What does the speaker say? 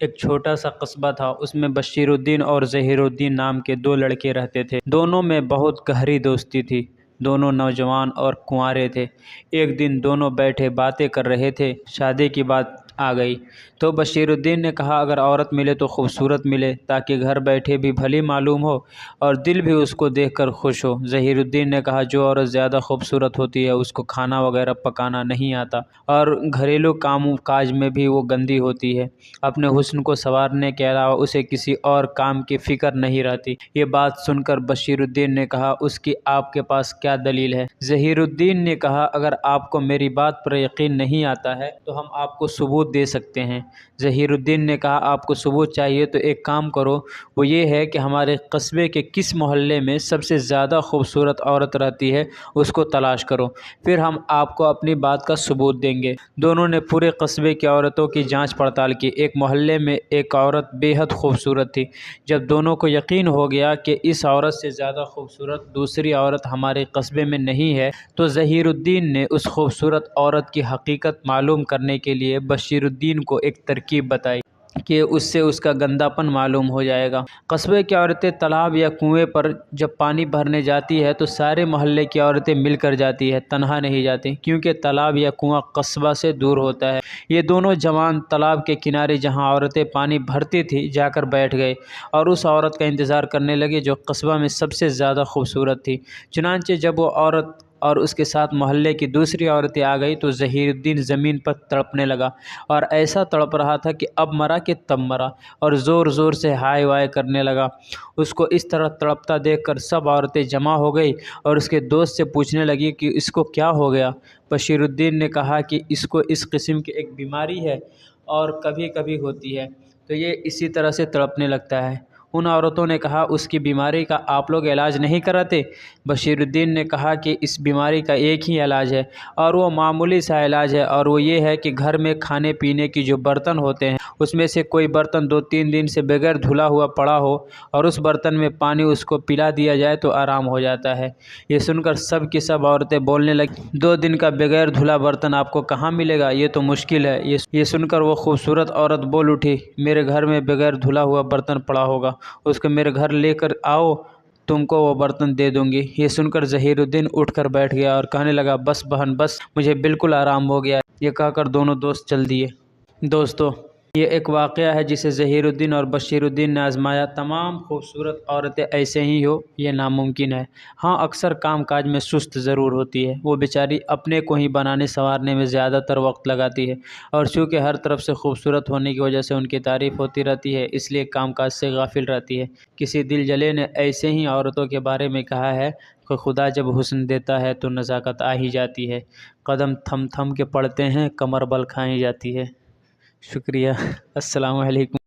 ایک چھوٹا سا قصبہ تھا۔ اس میں بشیر الدین اور ظہیر الدین نام کے دو لڑکے رہتے تھے۔ دونوں میں بہت گہری دوستی تھی۔ دونوں نوجوان اور کنوارے تھے۔ ایک دن دونوں بیٹھے باتیں کر رہے تھے، شادی کی بات آ گئی تو بشیر الدین نے کہا اگر عورت ملے تو خوبصورت ملے تاکہ گھر بیٹھے بھی بھلی معلوم ہو اور دل بھی اس کو دیکھ کر خوش ہو۔ ظہیر الدین نے کہا جو عورت زیادہ خوبصورت ہوتی ہے اس کو کھانا وغیرہ پکانا نہیں آتا اور گھریلو کام کاج میں بھی وہ گندی ہوتی ہے۔ اپنے حسن کو سنوارنے کے علاوہ اسے کسی اور کام کی فکر نہیں رہتی۔ یہ بات سن کر بشیر الدین نے کہا اس کی آپ کے پاس کیا دلیل ہے؟ ظہیر الدین نے کہا اگر آپ کو میری بات پر یقین نہیں آتا ہے تو ہم آپ کو ثبوت دے سکتے ہیں۔ ظہیر الدین نے کہا آپ کو ثبوت چاہیے تو ایک کام کرو، وہ یہ ہے کہ ہمارے قصبے کے کس محلے میں سب سے زیادہ خوبصورت عورت رہتی ہے اس کو تلاش کرو، پھر ہم آپ کو اپنی بات کا ثبوت دیں گے۔ دونوں نے پورے قصبے کی عورتوں کی جانچ پڑتال کی۔ ایک محلے میں ایک عورت بے حد خوبصورت تھی۔ جب دونوں کو یقین ہو گیا کہ اس عورت سے زیادہ خوبصورت دوسری عورت ہمارے قصبے میں نہیں ہے تو ظہیر الدین نے اس خوبصورت عورت کی حقیقت معلوم کرنے کے لیے بشیر الدین کو ایک ترکیب بتائی کہ اس سے اس کا گندا پن معلوم ہو جائے گا۔ قصبے کی عورتیں تالاب یا کنویں پر جب پانی بھرنے جاتی ہے تو سارے محلے کی عورتیں مل کر جاتی ہے، تنہا نہیں جاتی، کیونکہ تالاب یا کنواں قصبہ سے دور ہوتا ہے۔ یہ دونوں جوان تالاب کے کنارے جہاں عورتیں پانی بھرتی تھی جا کر بیٹھ گئے اور اس عورت کا انتظار کرنے لگے جو قصبہ میں سب سے زیادہ خوبصورت تھی۔ چنانچہ جب وہ عورت اور اس کے ساتھ محلے کی دوسری عورتیں آ گئی تو ظہیر الدین زمین پر تڑپنے لگا اور ایسا تڑپ رہا تھا کہ اب مرا کہ تب مرا، اور زور زور سے ہائے وائے کرنے لگا۔ اس کو اس طرح تڑپتا دیکھ کر سب عورتیں جمع ہو گئی اور اس کے دوست سے پوچھنے لگی کہ اس کو کیا ہو گیا۔ بشیر الدین نے کہا کہ اس کو اس قسم کی ایک بیماری ہے اور کبھی کبھی ہوتی ہے تو یہ اسی طرح سے تڑپنے لگتا ہے۔ ان عورتوں نے کہا اس کی بیماری کا آپ لوگ علاج نہیں کراتے؟ بشیر الدین نے کہا کہ اس بیماری کا ایک ہی علاج ہے اور وہ معمولی سا علاج ہے، اور وہ یہ ہے کہ گھر میں کھانے پینے کی جو برتن ہوتے ہیں اس میں سے کوئی برتن 2-3 دن سے بغیر دھلا ہوا پڑا ہو اور اس برتن میں پانی اس کو پلا دیا جائے تو آرام ہو جاتا ہے۔ یہ سن کر سب کی سب عورتیں بولنے لگیں 2 دن کا بغیر دھلا برتن آپ کو کہاں ملے گا؟ یہ تو مشکل ہے۔ یہ سن کر وہ خوبصورت عورت بول اٹھی میرے گھر میں بغیر دھلا ہوا برتن پڑا ہوگا، اس کو میرے گھر لے کر آؤ، تم کو وہ برتن دے دوں گی۔ یہ سن کر ظہیر الدین اٹھ کر بیٹھ گیا اور کہنے لگا بس بہن بس، مجھے بالکل آرام ہو گیا۔ یہ کہہ کر دونوں دوست چل دیے۔ دوستو، یہ ایک واقعہ ہے جسے ظہیر الدین اور بشیر الدین نے آزمایا۔ تمام خوبصورت عورتیں ایسے ہی ہو یہ ناممکن ہے۔ ہاں، اکثر کام کاج میں سست ضرور ہوتی ہے، وہ بیچاری اپنے کو ہی بنانے سنوارنے میں زیادہ تر وقت لگاتی ہے، اور چونکہ ہر طرف سے خوبصورت ہونے کی وجہ سے ان کی تعریف ہوتی رہتی ہے اس لیے کام کاج سے غافل رہتی ہے۔ کسی دل جلے نے ایسے ہی عورتوں کے بارے میں کہا ہے کہ خدا جب حسن دیتا ہے تو نزاکت آ ہی جاتی ہے، قدم تھم تھم کے پڑتے ہیں، کمر بل کھائی جاتی ہے۔ شکریہ۔ السلام علیکم۔